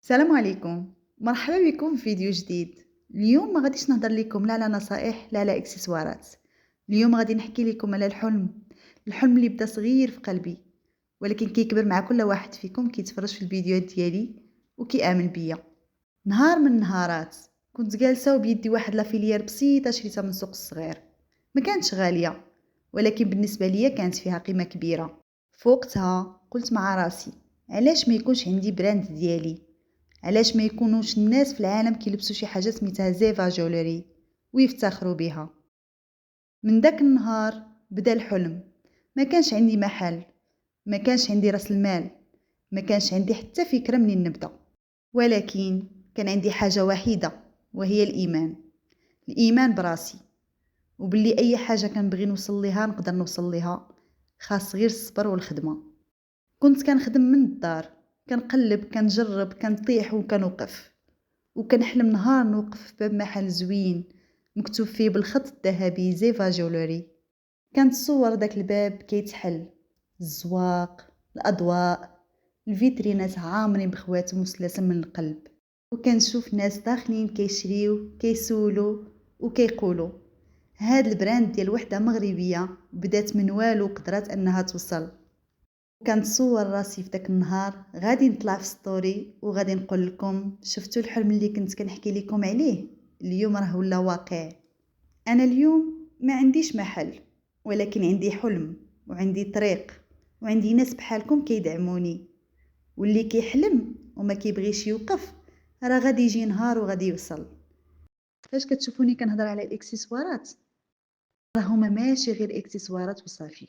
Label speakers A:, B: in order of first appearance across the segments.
A: السلام عليكم. مرحبا بكم في فيديو جديد. اليوم ما غاديش نهضر لكم لا على نصائح لا على اكسسوارات. اليوم غادي نحكي لكم على الحلم اللي بدا صغير في قلبي، ولكن كيكبر مع كل واحد فيكم كيتفرج في الفيديوهات ديالي وكيامن بيا. نهار من النهارات كنت جالسه وبيدي واحد لافيليير بسيطه شريتها من سوق الصغير. ما كانتش غاليه، ولكن بالنسبه ليا كانت فيها قيمه كبيره. فوقتها قلت مع راسي، علاش ما يكونش عندي براند ديالي؟ علاش ما يكونوش الناس في العالم كيلبسوا شي حاجه سميتها زيفا جولري ويفتخروا بها؟ من داك النهار بدا الحلم. ما كانش عندي محل، ما كانش عندي راس المال، ما كانش عندي حتى فكره منين نبدا، ولكن كان عندي حاجه وحيده، وهي الايمان براسي، وباللي اي حاجه كنبغي نوصل ليها نقدر نوصل ليها، خاص غير الصبر والخدمه. كنت كنخدم من الدار، كنقلب، كنجرب، كنطيح وكنوقف، وكنحلم نهار نوقف في باب محل زوين مكتوب فيه بالخط الذهبي زيفا جولري. كانت صور داك الباب كيتحل، الزواق، الاضواء، الفيترينات عامرين بخواتم وسلاسل من القلب، وكنشوف ناس داخلين كيشريو كيسولو وكيقولوا هاد البراند ديال وحده مغربيه بدات من والو قدرات انها توصل. كنتصور راسي في داك النهار غادي نطلع في ستوري وغادي نقول لكم شفتوا الحلم اللي كنت كنحكي لكم عليه اليوم راه ولا واقع. انا اليوم ما عنديش محل، ولكن عندي حلم وعندي طريق وعندي ناس بحالكم كيدعموني، واللي كيحلم وما كيبغيش يوقف راه غادي يجي نهار وغادي يوصل. فاش كتشوفوني كنهضر على الاكسسوارات، راه هما ماشي غير اكسسوارات وصافي،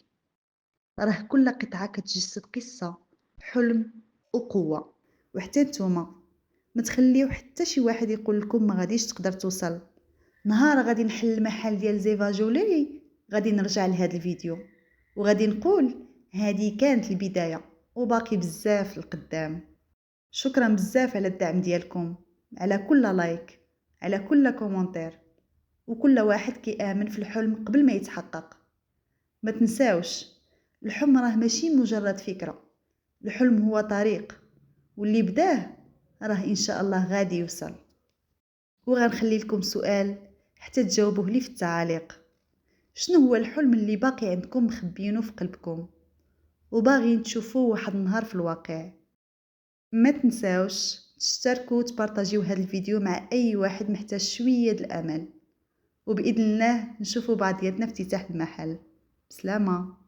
A: راه كل قطعة كتجسد قصة، حلم وقوة. وحتى نتوما ما تخليو حتى شي واحد يقول لكم ما غاديش تقدر توصل. نهار غادي نحل المحل ديال زيفا جولري غادي نرجع لهذا الفيديو وغادي نقول هذه كانت البداية وباقي بزاف القدام. شكرا بزاف على الدعم ديالكم، على كل لايك، على كل كومنتير، وكل واحد كيآمن في الحلم قبل ما يتحقق. ما تنساوش، الحلم راه ماشي مجرد فكرة، الحلم هو طريق، واللي بداه راه إن شاء الله غادي يوصل. وغنخلي لكم سؤال حتى تجاوبوه لي في التعاليق، شنو هو الحلم اللي باقي عندكم مخبيينه في قلبكم وباغيين تشوفوه واحد النهار في الواقع؟ ما تنساوش تشتركوا وتبارطاجيو هذا الفيديو مع اي واحد محتاج شويه د الامل، وباذن الله نشوفوا بعضياتنا في افتتاح المحل. بسلامه.